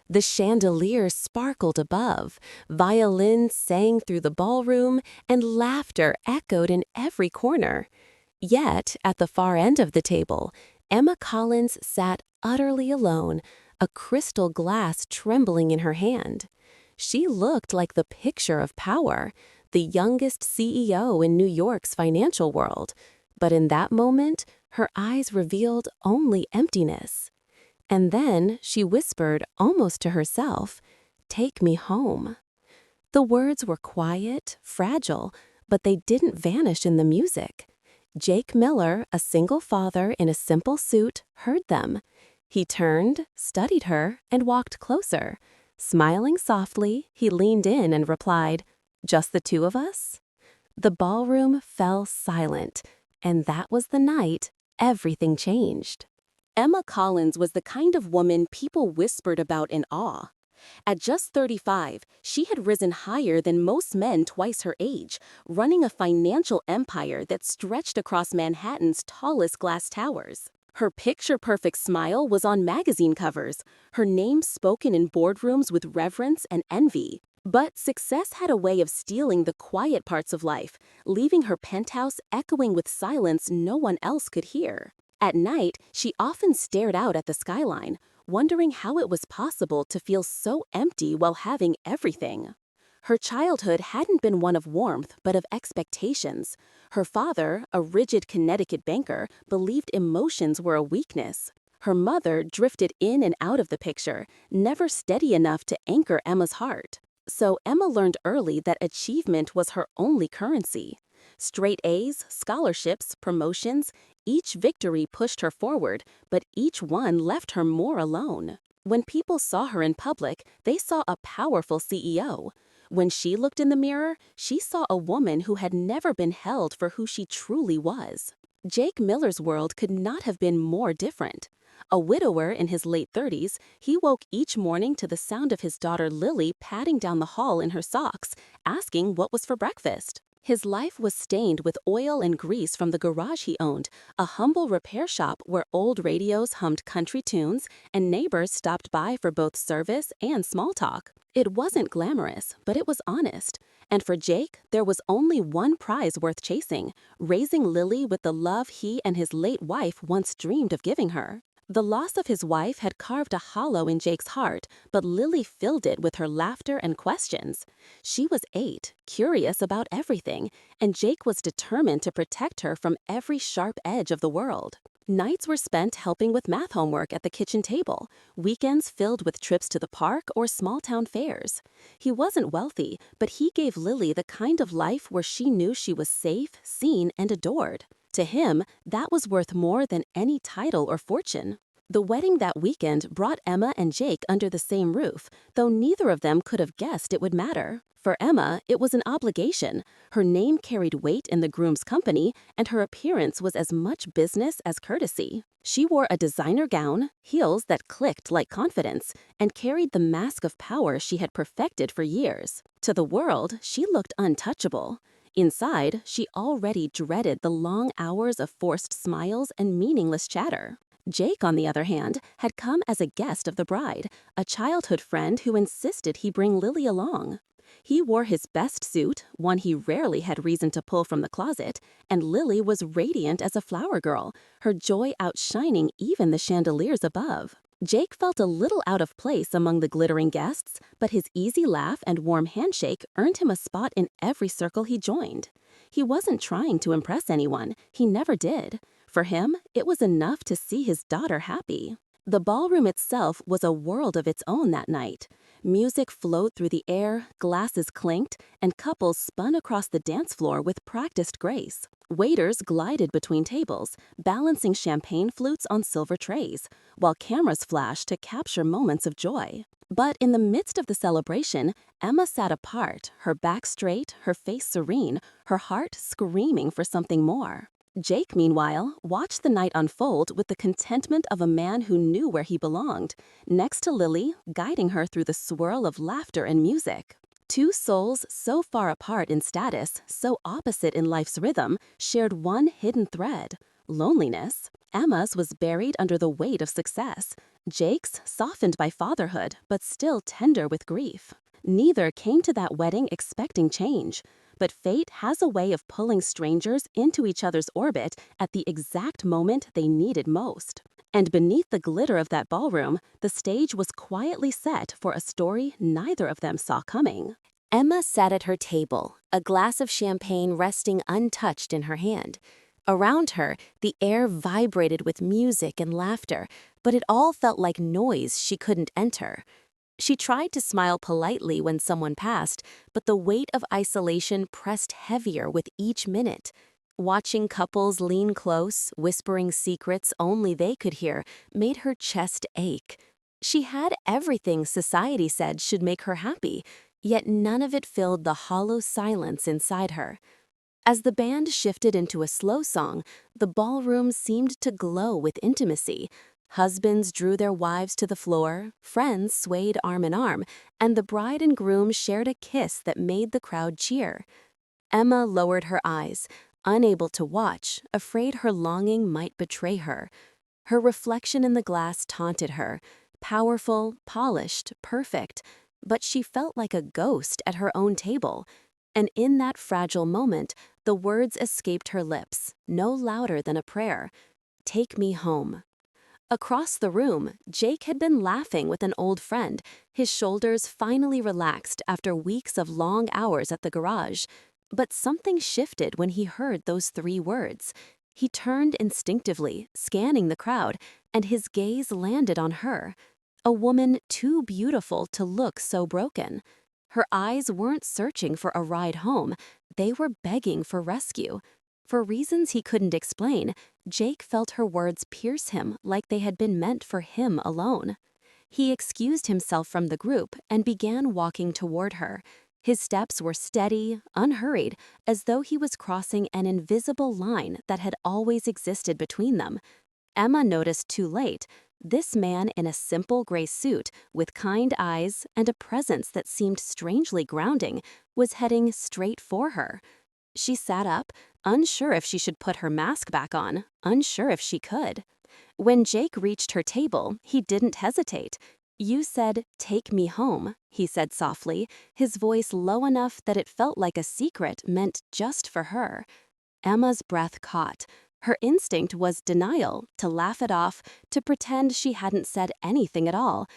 The chandeliers sparkled above, violins sang through the ballroom, and laughter echoed in every corner. Yet, at the far end of the table, Emma Collins sat utterly alone, a crystal glass trembling in her hand. She looked like the picture of power, the youngest CEO in New York's financial world. But in that moment, her eyes revealed only emptiness. And then she whispered almost to herself, "Take me home." The words were quiet, fragile, but they didn't vanish in the music. Jake Miller, a single father in a simple suit, heard them. He turned, studied her, and walked closer. Smiling softly, he leaned in and replied, "Just the two of us?" The ballroom fell silent, and that was the night everything changed. Emma Collins was the kind of woman people whispered about in awe. At just 35, she had risen higher than most men twice her age, running a financial empire that stretched across Manhattan's tallest glass towers. Her picture-perfect smile was on magazine covers, her name spoken in boardrooms with reverence and envy. But success had a way of stealing the quiet parts of life, leaving her penthouse echoing with silence no one else could hear. At night, she often stared out at the skyline, wondering how it was possible to feel so empty while having everything. Her childhood hadn't been one of warmth, but of expectations. Her father, a rigid Connecticut banker, believed emotions were a weakness. Her mother drifted in and out of the picture, never steady enough to anchor Emma's heart. So Emma learned early that achievement was her only currency. Straight A's, scholarships, promotions, each victory pushed her forward, but each one left her more alone. When people saw her in public, they saw a powerful CEO. When she looked in the mirror, she saw a woman who had never been held for who she truly was. Jake Miller's world could not have been more different. A widower in his late 30s, he woke each morning to the sound of his daughter Lily padding down the hall in her socks, asking what was for breakfast. His life was stained with oil and grease from the garage he owned, a humble repair shop where old radios hummed country tunes and neighbors stopped by for both service and small talk. It wasn't glamorous, but it was honest. And for Jake, there was only one prize worth chasing, raising Lily with the love he and his late wife once dreamed of giving her. The loss of his wife had carved a hollow in Jake's heart, but Lily filled it with her laughter and questions. She was 8, curious about everything, and Jake was determined to protect her from every sharp edge of the world. Nights were spent helping with math homework at the kitchen table, weekends filled with trips to the park or small-town fairs. He wasn't wealthy, but he gave Lily the kind of life where she knew she was safe, seen, and adored. To him, that was worth more than any title or fortune. The wedding that weekend brought Emma and Jake under the same roof, though neither of them could have guessed it would matter. For Emma, it was an obligation. Her name carried weight in the groom's company, and her appearance was as much business as courtesy. She wore a designer gown, heels that clicked like confidence, and carried the mask of power she had perfected for years. To the world, she looked untouchable. Inside, she already dreaded the long hours of forced smiles and meaningless chatter. Jake, on the other hand, had come as a guest of the bride, a childhood friend who insisted he bring Lily along. He wore his best suit, one he rarely had reason to pull from the closet, and Lily was radiant as a flower girl, her joy outshining even the chandeliers above. Jake felt a little out of place among the glittering guests, but his easy laugh and warm handshake earned him a spot in every circle he joined. He wasn't trying to impress anyone, he never did. For him, it was enough to see his daughter happy. The ballroom itself was a world of its own that night. Music flowed through the air, glasses clinked, and couples spun across the dance floor with practiced grace. Waiters glided between tables, balancing champagne flutes on silver trays, while cameras flashed to capture moments of joy. But in the midst of the celebration, Emma sat apart, her back straight, her face serene, her heart screaming for something more. Jake, meanwhile, watched the night unfold with the contentment of a man who knew where he belonged, next to Lily, guiding her through the swirl of laughter and music. Two souls so far apart in status, so opposite in life's rhythm, shared one hidden thread: loneliness. Emma's was buried under the weight of success. Jake's softened by fatherhood, but still tender with grief. Neither came to that wedding expecting change, but fate has a way of pulling strangers into each other's orbit at the exact moment they needed most. And beneath the glitter of that ballroom, the stage was quietly set for a story neither of them saw coming. Emma sat at her table, a glass of champagne resting untouched in her hand. Around her, the air vibrated with music and laughter, but it all felt like noise she couldn't enter. She tried to smile politely when someone passed, but the weight of isolation pressed heavier with each minute. Watching couples lean close, whispering secrets only they could hear, made her chest ache. She had everything society said should make her happy, yet none of it filled the hollow silence inside her. As the band shifted into a slow song, the ballroom seemed to glow with intimacy. Husbands drew their wives to the floor, friends swayed arm in arm, and the bride and groom shared a kiss that made the crowd cheer. Emma lowered her eyes, unable to watch, afraid her longing might betray her. Her reflection in the glass taunted her, powerful, polished, perfect, but she felt like a ghost at her own table. And in that fragile moment, the words escaped her lips, no louder than a prayer. "Take me home." Across the room, Jake had been laughing with an old friend, his shoulders finally relaxed after weeks of long hours at the garage. But something shifted when he heard those three words. He turned instinctively, scanning the crowd, and his gaze landed on her. A woman too beautiful to look so broken. Her eyes weren't searching for a ride home, they were begging for rescue. For reasons he couldn't explain, Jake felt her words pierce him like they had been meant for him alone. He excused himself from the group and began walking toward her. His steps were steady, unhurried, as though he was crossing an invisible line that had always existed between them. Emma noticed too late. This man in a simple gray suit, with kind eyes and a presence that seemed strangely grounding, was heading straight for her. She sat up, unsure if she should put her mask back on, unsure if she could. When Jake reached her table, he didn't hesitate. "You said, 'Take me home,'" he said softly, his voice low enough that it felt like a secret meant just for her. Emma's breath caught. Her instinct was denial, to laugh it off, to pretend she hadn't said anything at all.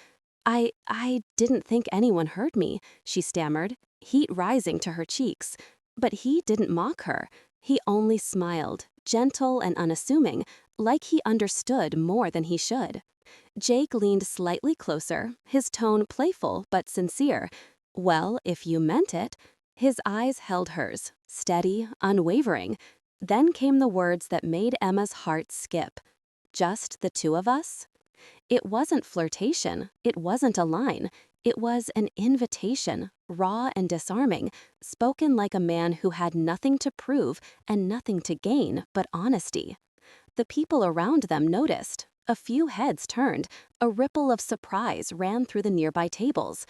I didn't think anyone heard me," she stammered, heat rising to her cheeks. But he didn't mock her. He only smiled, gentle and unassuming, like he understood more than he should. Jake leaned slightly closer, his tone playful but sincere. "Well, if you meant it." His eyes held hers, steady, unwavering. Then came the words that made Emma's heart skip. "Just the two of us?" It wasn't flirtation, it wasn't a line. It was an invitation, raw and disarming, spoken like a man who had nothing to prove and nothing to gain but honesty. The people around them noticed. A few heads turned. A ripple of surprise ran through the nearby tables.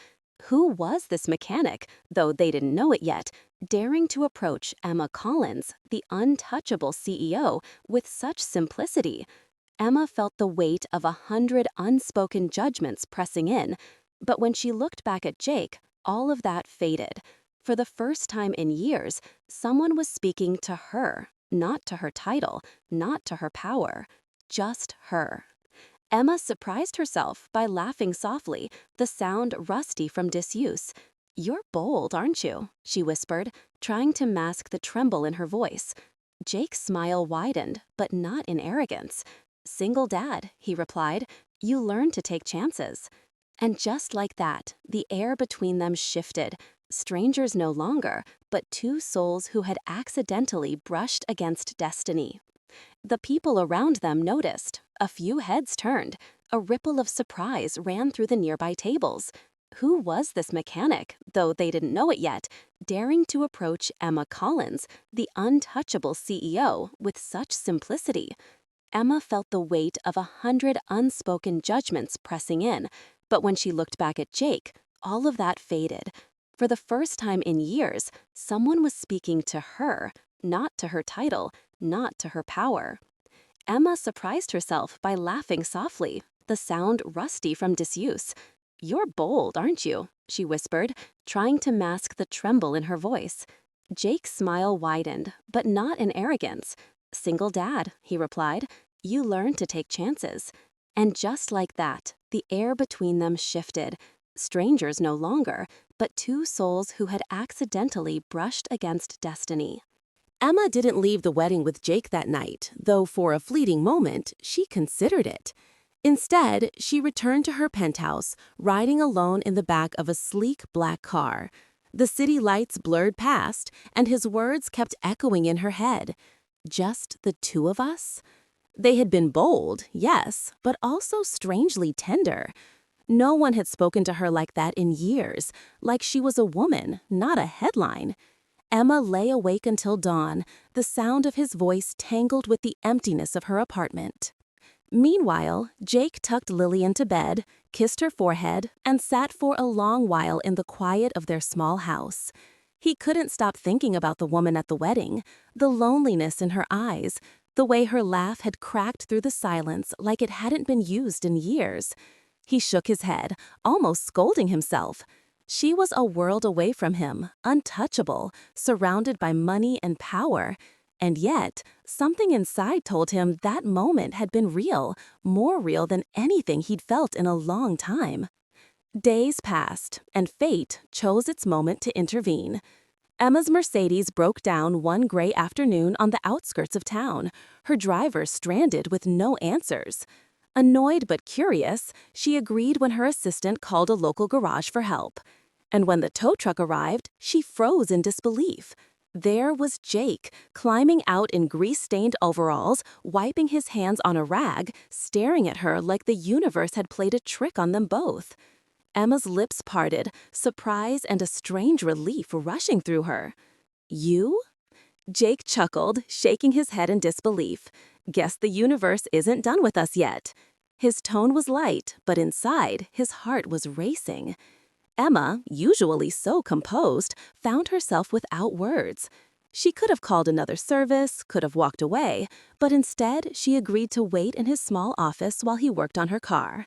Who was this mechanic, though they didn't know it yet, daring to approach Emma Collins, the untouchable CEO, with such simplicity? Emma felt the weight of 100 unspoken judgments pressing in, but when she looked back at Jake, all of that faded. For the first time in years, someone was speaking to her, not to her title, not to her power, just her. Emma surprised herself by laughing softly, the sound rusty from disuse. "You're bold, aren't you?" she whispered, trying to mask the tremble in her voice. Jake's smile widened, but not in arrogance. "Single dad," he replied. "You learn to take chances." And just like that, the air between them shifted. Strangers no longer, but two souls who had accidentally brushed against destiny. The people around them noticed. A few heads turned. A ripple of surprise ran through the nearby tables. Who was this mechanic, though they didn't know it yet, daring to approach Emma Collins, the untouchable CEO, with such simplicity? Emma felt the weight of 100 unspoken judgments pressing in, but when she looked back at Jake, all of that faded. For the first time in years, someone was speaking to her, not to her title, not to her power. Emma surprised herself by laughing softly, the sound rusty from disuse. "You're bold, aren't you?" she whispered, trying to mask the tremble in her voice. Jake's smile widened, but not in arrogance. "Single dad," he replied. "You learn to take chances." And just like that, the air between them shifted. Strangers no longer, but two souls who had accidentally brushed against destiny. Emma didn't leave the wedding with Jake that night, though for a fleeting moment, she considered it. Instead, she returned to her penthouse, riding alone in the back of a sleek black car. The city lights blurred past, and his words kept echoing in her head. Just the two of us? They had been bold, yes, but also strangely tender. No one had spoken to her like that in years, like she was a woman, not a headline. Emma lay awake until dawn, the sound of his voice tangled with the emptiness of her apartment. Meanwhile, Jake tucked Lily into bed, kissed her forehead, and sat for a long while in the quiet of their small house. He couldn't stop thinking about the woman at the wedding, the loneliness in her eyes, the way her laugh had cracked through the silence like it hadn't been used in years. He shook his head, almost scolding himself. She was a world away from him, untouchable, surrounded by money and power. And yet, something inside told him that moment had been real, more real than anything he'd felt in a long time. Days passed, and fate chose its moment to intervene. Emma's Mercedes broke down one gray afternoon on the outskirts of town, her driver stranded with no answers. Annoyed but curious, she agreed when her assistant called a local garage for help. And when the tow truck arrived, she froze in disbelief. There was Jake, climbing out in grease-stained overalls, wiping his hands on a rag, staring at her like the universe had played a trick on them both. Emma's lips parted, surprise and a strange relief rushing through her. "You?" Jake chuckled, shaking his head in disbelief. "Guess the universe isn't done with us yet." His tone was light, but inside, his heart was racing. Emma, usually so composed, found herself without words. She could have called another service, could have walked away, but instead she agreed to wait in his small office while he worked on her car.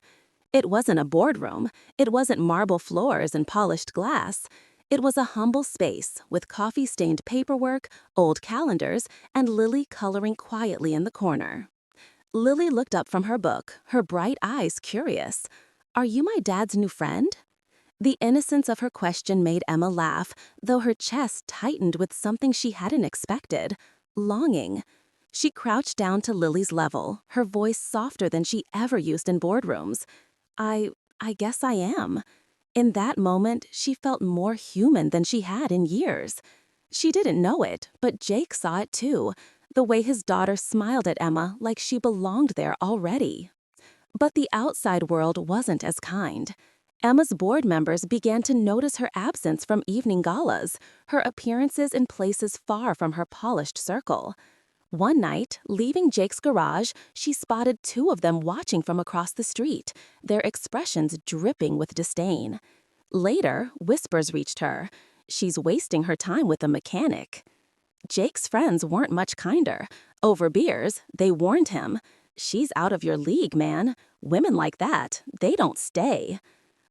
It wasn't a boardroom, it wasn't marble floors and polished glass. It was a humble space with coffee-stained paperwork, old calendars, and Lily coloring quietly in the corner. Lily looked up from her book, her bright eyes curious. "Are you my dad's new friend?" The innocence of her question made Emma laugh, though her chest tightened with something she hadn't expected: longing. She crouched down to Lily's level, her voice softer than she ever used in boardrooms. I guess I am." In that moment, she felt more human than she had in years. She didn't know it, but Jake saw it too, the way his daughter smiled at Emma like she belonged there already. But the outside world wasn't as kind. Emma's board members began to notice her absence from evening galas, her appearances in places far from her polished circle. One night, leaving Jake's garage, she spotted two of them watching from across the street, their expressions dripping with disdain. Later, whispers reached her. "She's wasting her time with a mechanic." Jake's friends weren't much kinder. Over beers, they warned him, "She's out of your league, man. Women like that, they don't stay."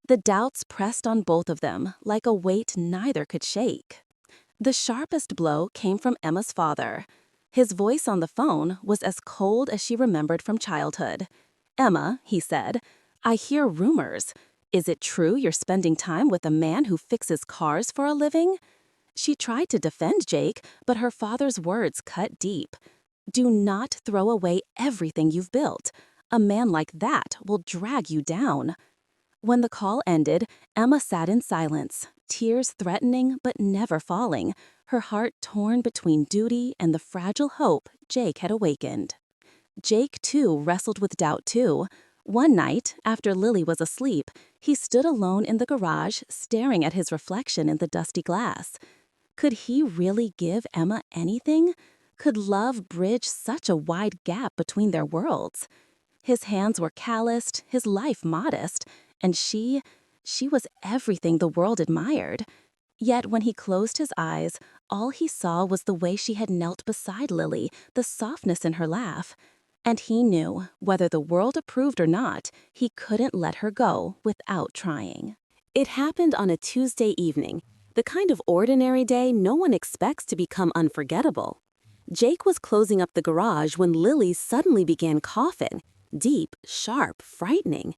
The doubts pressed on both of them, like a weight neither could shake. The sharpest blow came from Emma's father. His voice on the phone was as cold as she remembered from childhood. "Emma," he said, "I hear rumors. Is it true you're spending time with a man who fixes cars for a living?" She tried to defend Jake, but her father's words cut deep. "Do not throw away everything you've built. A man like that will drag you down." When the call ended, Emma sat in silence, tears threatening but never falling, her heart torn between duty and the fragile hope Jake had awakened. Jake, too, wrestled with doubt, too. One night, after Lily was asleep, he stood alone in the garage, staring at his reflection in the dusty glass. Could he really give Emma anything? Could love bridge such a wide gap between their worlds? His hands were calloused, his life modest, and she was everything the world admired. Yet when he closed his eyes, all he saw was the way she had knelt beside Lily, the softness in her laugh. And he knew, whether the world approved or not, he couldn't let her go without trying. It happened on a Tuesday evening, the kind of ordinary day no one expects to become unforgettable. Jake was closing up the garage when Lily suddenly began coughing, deep, sharp, frightening.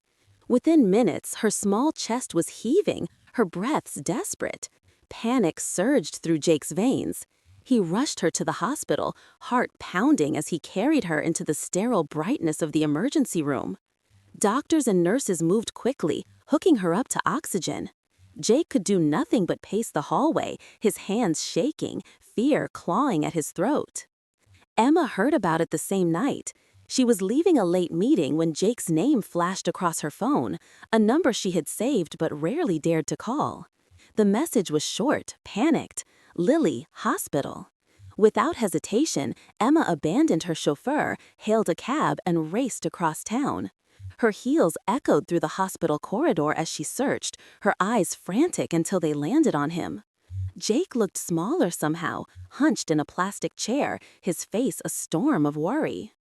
Within minutes, her small chest was heaving, her breaths desperate. Panic surged through Jake's veins. He rushed her to the hospital, heart pounding as he carried her into the sterile brightness of the emergency room. Doctors and nurses moved quickly, hooking her up to oxygen. Jake could do nothing but pace the hallway, his hands shaking, fear clawing at his throat. Emma heard about it the same night. She was leaving a late meeting when Jake's name flashed across her phone, a number she had saved but rarely dared to call. The message was short, panicked. Lily, hospital. Without hesitation, Emma abandoned her chauffeur, hailed a cab, and raced across town. Her heels echoed through the hospital corridor as she searched, her eyes frantic until they landed on him. Jake looked smaller somehow, hunched in a plastic chair, his face a storm of worry.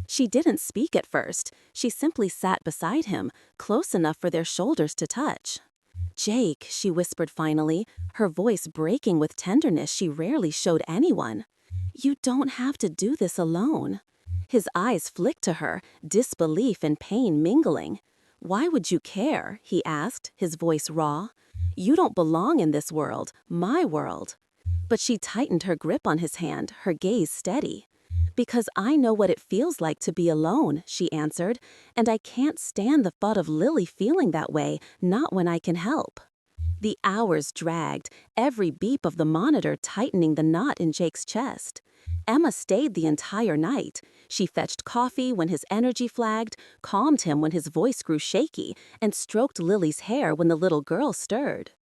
She didn't speak at first. She simply sat beside him, close enough for their shoulders to touch. "Jake," she whispered finally, her voice breaking with tenderness she rarely showed anyone. "You don't have to do this alone." His eyes flicked to her, disbelief and pain mingling. "Why would you care?" he asked, his voice raw. "You don't belong in this world, my world." But she tightened her grip on his hand, her gaze steady. "Because I know what it feels like to be alone," she answered, "and I can't stand the thought of Lily feeling that way, not when I can help." The hours dragged, every beep of the monitor tightening the knot in Jake's chest. Emma stayed the entire night. She fetched coffee when his energy flagged, calmed him when his voice grew shaky, and stroked Lily's hair when the little girl stirred.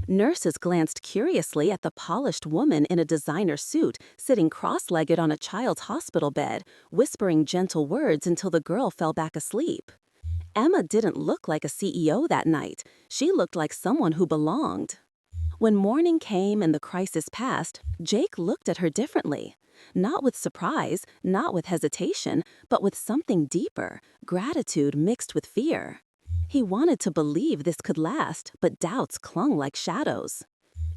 Nurses glanced curiously at the polished woman in a designer suit sitting cross-legged on a child's hospital bed, whispering gentle words until the girl fell back asleep. Emma didn't look like a CEO that night. She looked like someone who belonged. When morning came and the crisis passed, Jake looked at her differently. Not with surprise, not with hesitation, but with something deeper, gratitude mixed with fear. He wanted to believe this could last, but doubts clung like shadows.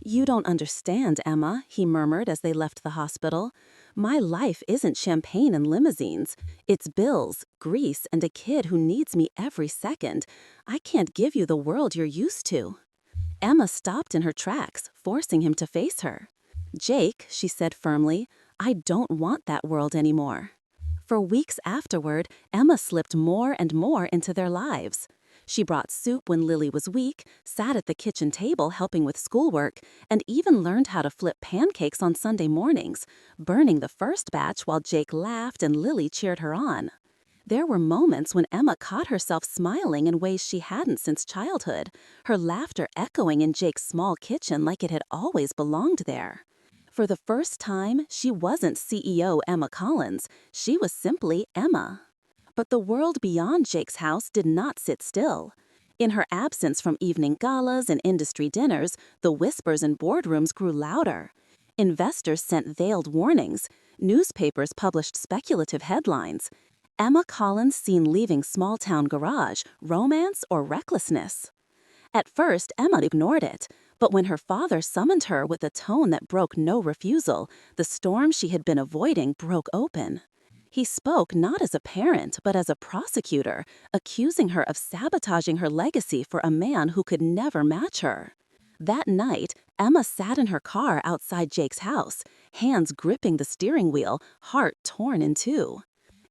"You don't understand, Emma," he murmured as they left the hospital. "My life isn't champagne and limousines. It's bills, grease, and a kid who needs me every second. I can't give you the world you're used to." Emma stopped in her tracks, forcing him to face her. "Jake," she said firmly, "I don't want that world anymore." For weeks afterward, Emma slipped more and more into their lives. She brought soup when Lily was weak, sat at the kitchen table helping with schoolwork, and even learned how to flip pancakes on Sunday mornings, burning the first batch while Jake laughed and Lily cheered her on. There were moments when Emma caught herself smiling in ways she hadn't since childhood, her laughter echoing in Jake's small kitchen like it had always belonged there. For the first time, she wasn't CEO Emma Collins, she was simply Emma. But the world beyond Jake's house did not sit still. In her absence from evening galas and industry dinners, the whispers in boardrooms grew louder. Investors sent veiled warnings. Newspapers published speculative headlines. Emma Collins seen leaving small-town garage, romance, or recklessness. At first, Emma ignored it, but when her father summoned her with a tone that broke no refusal, the storm she had been avoiding broke open. He spoke not as a parent, but as a prosecutor, accusing her of sabotaging her legacy for a man who could never match her. That night, Emma sat in her car outside Jake's house, hands gripping the steering wheel, heart torn in two.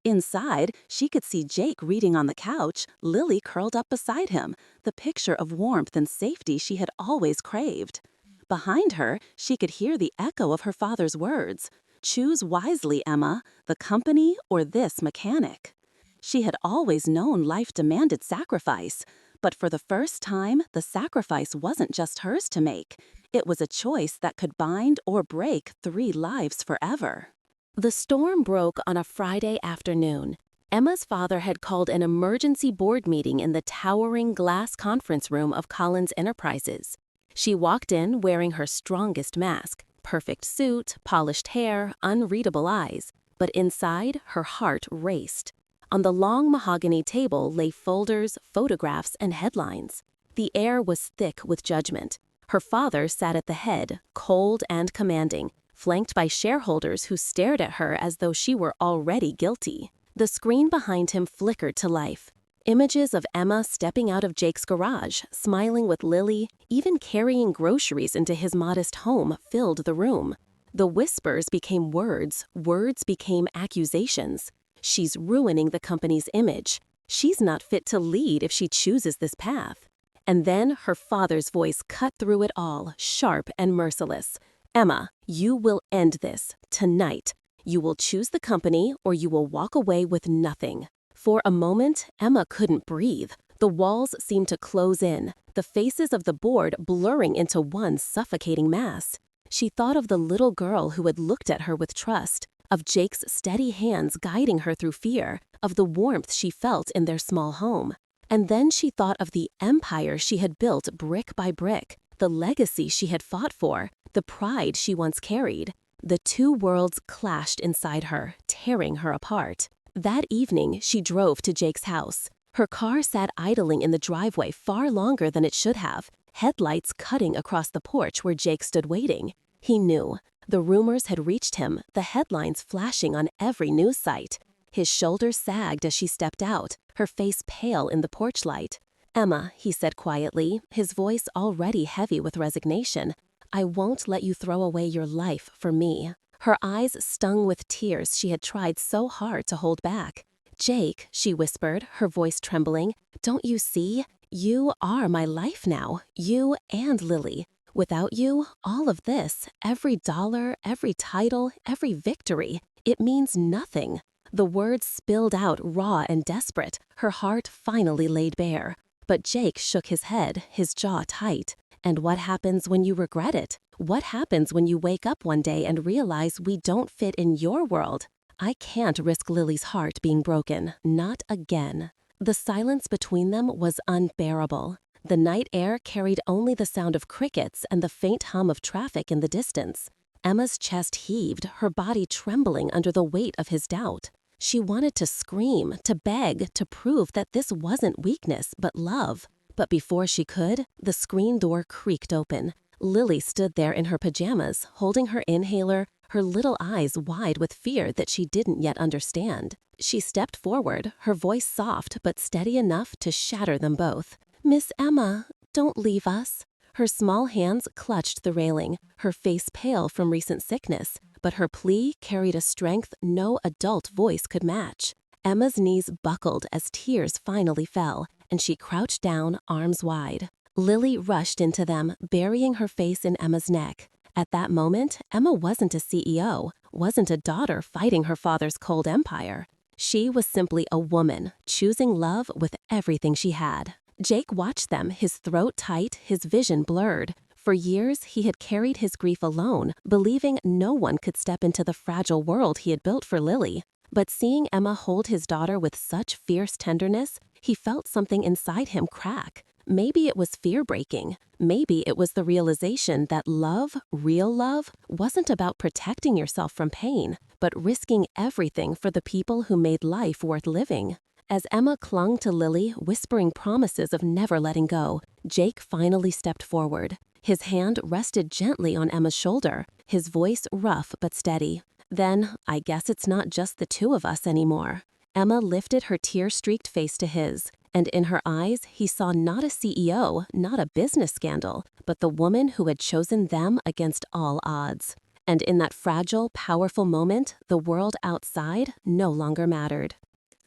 Inside, she could see Jake reading on the couch, Lily curled up beside him, the picture of warmth and safety she had always craved. Behind her, she could hear the echo of her father's words. "Choose wisely, Emma, the company or this mechanic." She had always known life demanded sacrifice, but for the first time, the sacrifice wasn't just hers to make. It was a choice that could bind or break 3 lives forever. The storm broke on a Friday afternoon. Emma's father had called an emergency board meeting in the towering glass conference room of Collins Enterprises. She walked in wearing her strongest mask, perfect suit, polished hair, unreadable eyes, but inside her heart raced. On the long mahogany table lay folders, photographs, and headlines. The air was thick with judgment. Her father sat at the head, cold and commanding, flanked by shareholders who stared at her as though she were already guilty. The screen behind him flickered to life. Images of Emma stepping out of Jake's garage, smiling with Lily, even carrying groceries into his modest home filled the room. The whispers became words, words became accusations. She's ruining the company's image. She's not fit to lead if she chooses this path. And then her father's voice cut through it all, sharp and merciless. Emma, you will end this, tonight. You will choose the company or you will walk away with nothing. For a moment, Emma couldn't breathe. The walls seemed to close in, the faces of the board blurring into one suffocating mass. She thought of the little girl who had looked at her with trust, of Jake's steady hands guiding her through fear, of the warmth she felt in their small home. And then she thought of the empire she had built brick by brick, the legacy she had fought for, the pride she once carried. The two worlds clashed inside her, tearing her apart. That evening, she drove to Jake's house. Her car sat idling in the driveway far longer than it should have, headlights cutting across the porch where Jake stood waiting. He knew. The rumors had reached him, the headlines flashing on every news site. His shoulders sagged as she stepped out, her face pale in the porch light. Emma, he said quietly, his voice already heavy with resignation, I won't let you throw away your life for me. Her eyes stung with tears she had tried so hard to hold back. Jake, she whispered, her voice trembling, don't you see? You are my life now, you and Lily. Without you, all of this, every dollar, every title, every victory, it means nothing. The words spilled out raw and desperate, her heart finally laid bare. But Jake shook his head, his jaw tight. And what happens when you regret it? What happens when you wake up one day and realize we don't fit in your world? I can't risk Lily's heart being broken, not again. The silence between them was unbearable. The night air carried only the sound of crickets and the faint hum of traffic in the distance. Emma's chest heaved, her body trembling under the weight of his doubt. She wanted to scream, to beg, to prove that this wasn't weakness, but love. But before she could, the screen door creaked open. Lily stood there in her pajamas, holding her inhaler, her little eyes wide with fear that she didn't yet understand. She stepped forward, her voice soft but steady enough to shatter them both. Miss Emma, don't leave us. Her small hands clutched the railing, her face pale from recent sickness, but her plea carried a strength no adult voice could match. Emma's knees buckled as tears finally fell, and she crouched down, arms wide. Lily rushed into them, burying her face in Emma's neck. At that moment, Emma wasn't a CEO, wasn't a daughter fighting her father's cold empire. She was simply a woman, choosing love with everything she had. Jake watched them, his throat tight, his vision blurred. For years, he had carried his grief alone, believing no one could step into the fragile world he had built for Lily. But seeing Emma hold his daughter with such fierce tenderness, he felt something inside him crack. Maybe it was fear-breaking. Maybe it was the realization that love, real love, wasn't about protecting yourself from pain, but risking everything for the people who made life worth living. As Emma clung to Lily, whispering promises of never letting go, Jake finally stepped forward. His hand rested gently on Emma's shoulder, his voice rough but steady. Then, I guess it's not just the two of us anymore. Emma lifted her tear-streaked face to his, and in her eyes he saw not a CEO, not a business scandal, but the woman who had chosen them against all odds. And in that fragile, powerful moment, the world outside no longer mattered.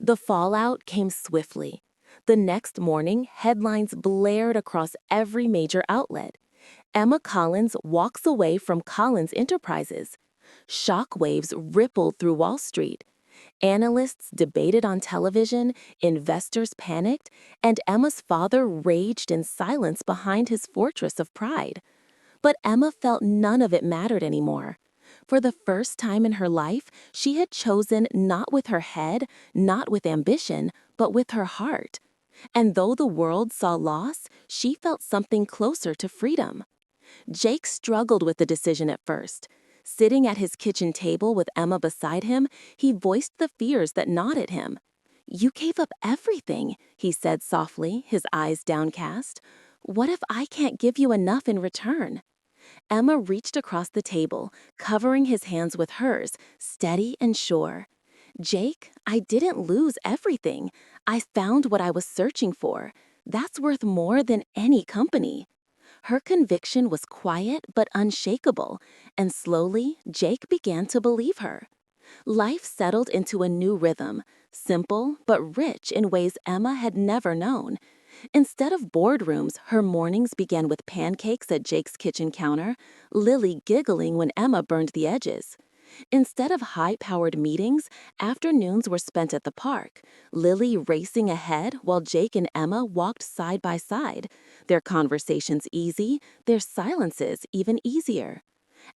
The fallout came swiftly. The next morning, headlines blared across every major outlet. Emma Collins walks away from Collins Enterprises. Shockwaves rippled through Wall Street. Analysts debated on television, investors panicked, and Emma's father raged in silence behind his fortress of pride. But Emma felt none of it mattered anymore. For the first time in her life, she had chosen not with her head, not with ambition, but with her heart. And though the world saw loss, she felt something closer to freedom. Jake struggled with the decision at first. Sitting at his kitchen table with Emma beside him, he voiced the fears that gnawed at him. "You gave up everything," he said softly, his eyes downcast. "What if I can't give you enough in return?" Emma reached across the table, covering his hands with hers, steady and sure. "Jake, I didn't lose everything. I found what I was searching for. That's worth more than any company." Her conviction was quiet but unshakable, and slowly Jake began to believe her. Life settled into a new rhythm, simple but rich in ways Emma had never known. Instead of boardrooms, her mornings began with pancakes at Jake's kitchen counter, Lily giggling when Emma burned the edges. Instead of high-powered meetings, afternoons were spent at the park, Lily racing ahead while Jake and Emma walked side by side, their conversations easy, their silences even easier.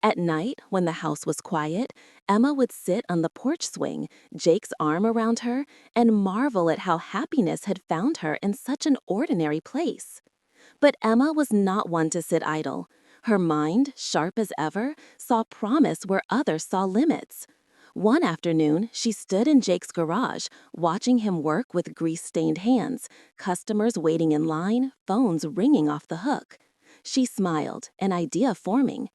At night, when the house was quiet, Emma would sit on the porch swing, Jake's arm around her, and marvel at how happiness had found her in such an ordinary place. But Emma was not one to sit idle. Her mind, sharp as ever, saw promise where others saw limits. One afternoon, she stood in Jake's garage, watching him work with grease-stained hands, customers waiting in line, phones ringing off the hook. She smiled, an idea forming.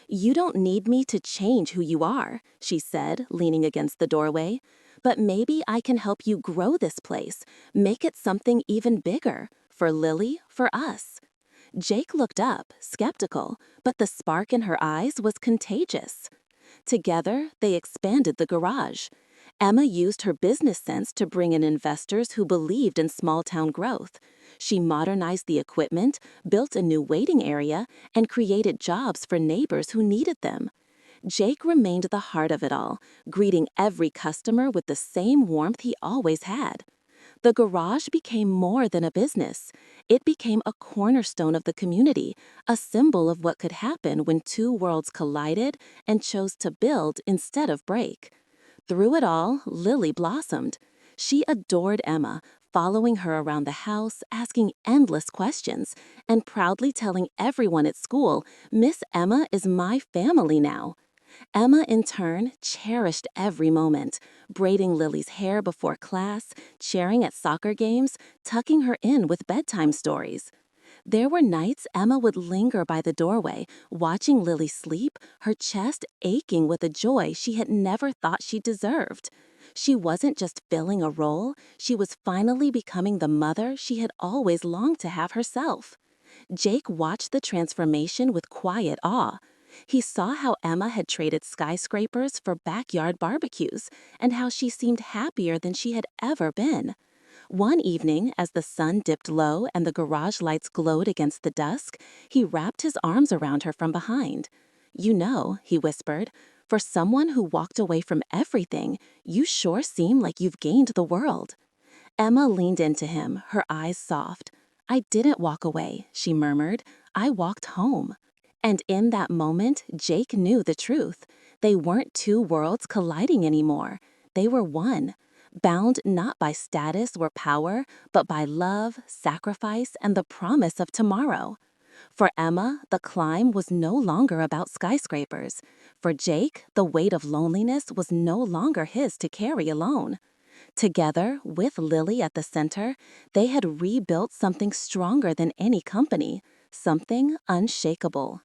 "You don't need me to change who you are," she said, leaning against the doorway. "But maybe I can help you grow this place, make it something even bigger, for Lily, for us." Jake looked up, skeptical, but the spark in her eyes was contagious. Together, they expanded the garage. Emma used her business sense to bring in investors who believed in small-town growth. She modernized the equipment, built a new waiting area, and created jobs for neighbors who needed them. Jake remained the heart of it all, greeting every customer with the same warmth he always had. The garage became more than a business. It became a cornerstone of the community, a symbol of what could happen when two worlds collided and chose to build instead of break. Through it all, Lily blossomed. She adored Emma, following her around the house, asking endless questions, and proudly telling everyone at school, "Miss Emma is my family now." Emma, in turn, cherished every moment, braiding Lily's hair before class, cheering at soccer games, tucking her in with bedtime stories. There were nights Emma would linger by the doorway, watching Lily sleep, her chest aching with a joy she had never thought she deserved. She wasn't just filling a role, she was finally becoming the mother she had always longed to have herself. Jake watched the transformation with quiet awe. He saw how Emma had traded skyscrapers for backyard barbecues, and how she seemed happier than she had ever been. One evening, as the sun dipped low and the garage lights glowed against the dusk, he wrapped his arms around her from behind. "You know," he whispered, "for someone who walked away from everything, you sure seem like you've gained the world." Emma leaned into him, her eyes soft. "I didn't walk away," she murmured. "I walked home." And in that moment, Jake knew the truth. They weren't two worlds colliding anymore. They were one, bound not by status or power, but by love, sacrifice, and the promise of tomorrow. For Emma, the climb was no longer about skyscrapers. For Jake, the weight of loneliness was no longer his to carry alone. Together, with Lily at the center, they had rebuilt something stronger than any company, something unshakable.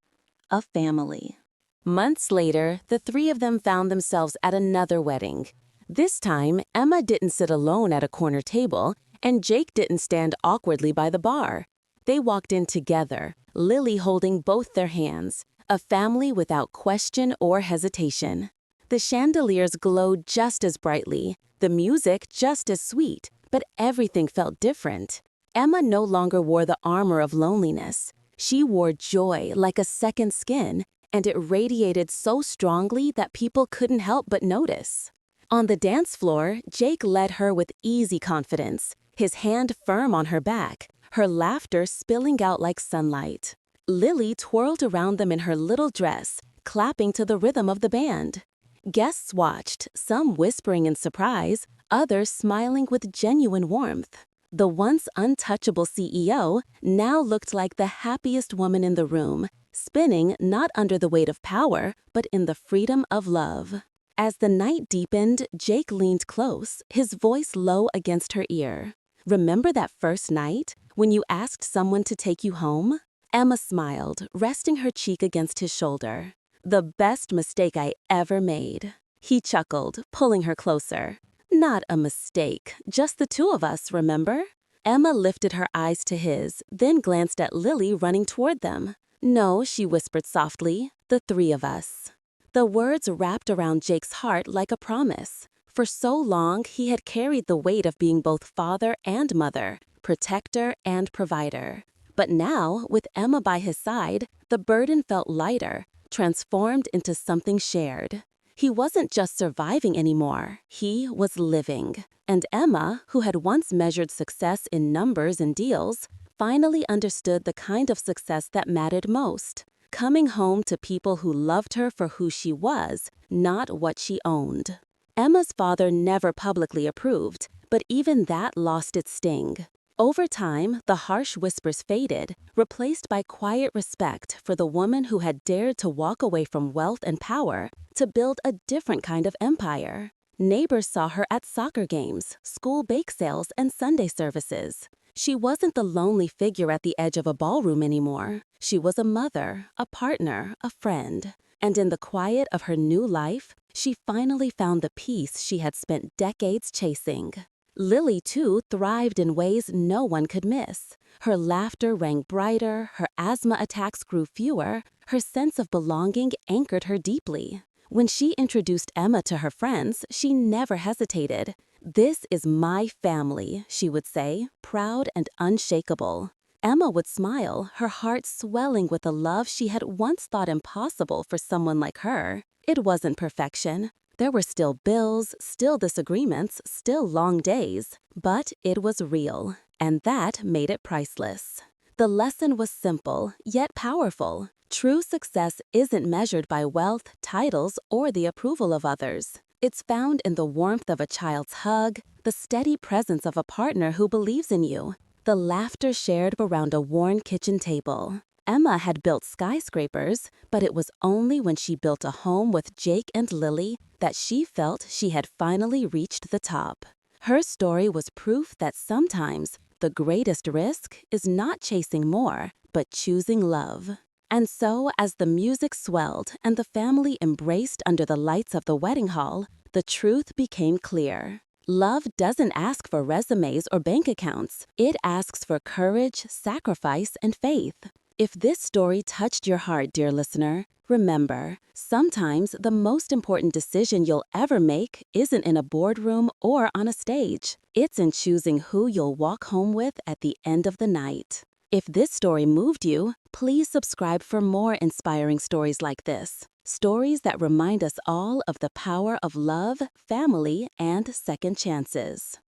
A family. Months later, the three of them found themselves at another wedding. This time, Emma didn't sit alone at a corner table, and Jake didn't stand awkwardly by the bar. They walked in together, Lily holding both their hands, a family without question or hesitation. The chandeliers glowed just as brightly, the music just as sweet, but everything felt different. Emma no longer wore the armor of loneliness. She wore joy like a second skin, and it radiated so strongly that people couldn't help but notice. On the dance floor, Jake led her with easy confidence, his hand firm on her back, her laughter spilling out like sunlight. Lily twirled around them in her little dress, clapping to the rhythm of the band. Guests watched, some whispering in surprise, others smiling with genuine warmth. The once untouchable CEO now looked like the happiest woman in the room, spinning not under the weight of power, but in the freedom of love. As the night deepened, Jake leaned close, his voice low against her ear. "Remember that first night, when you asked someone to take you home?" Emma smiled, resting her cheek against his shoulder. "The best mistake I ever made." He chuckled, pulling her closer. "Not a mistake, just the two of us, remember?" Emma lifted her eyes to his, then glanced at Lily running toward them. "No," she whispered softly, "the three of us." The words wrapped around Jake's heart like a promise. For so long, he had carried the weight of being both father and mother, protector and provider. But now, with Emma by his side, the burden felt lighter, transformed into something shared. He wasn't just surviving anymore, he was living. And Emma, who had once measured success in numbers and deals, finally understood the kind of success that mattered most. Coming home to people who loved her for who she was, not what she owned. Emma's father never publicly approved, but even that lost its sting. Over time, the harsh whispers faded, replaced by quiet respect for the woman who had dared to walk away from wealth and power to build a different kind of empire. Neighbors saw her at soccer games, school bake sales, and Sunday services. She wasn't the lonely figure at the edge of a ballroom anymore. She was a mother, a partner, a friend. And in the quiet of her new life, she finally found the peace she had spent decades chasing. Lily, too, thrived in ways no one could miss. Her laughter rang brighter, her asthma attacks grew fewer, her sense of belonging anchored her deeply. When she introduced Emma to her friends, she never hesitated. "This is my family," she would say, proud and unshakable. Emma would smile, her heart swelling with a love she had once thought impossible for someone like her. It wasn't perfection. There were still bills, still disagreements, still long days, but it was real, and that made it priceless. The lesson was simple, yet powerful. True success isn't measured by wealth, titles, or the approval of others. It's found in the warmth of a child's hug, the steady presence of a partner who believes in you, the laughter shared around a worn kitchen table. Emma had built skyscrapers, but it was only when she built a home with Jake and Lily that she felt she had finally reached the top. Her story was proof that sometimes the greatest risk is not chasing more, but choosing love. And so, as the music swelled and the family embraced under the lights of the wedding hall, the truth became clear. Love doesn't ask for resumes or bank accounts. It asks for courage, sacrifice, and faith. If this story touched your heart, dear listener, remember, sometimes the most important decision you'll ever make isn't in a boardroom or on a stage. It's in choosing who you'll walk home with at the end of the night. If this story moved you, please subscribe for more inspiring stories like this. Stories that remind us all of the power of love, family, and second chances.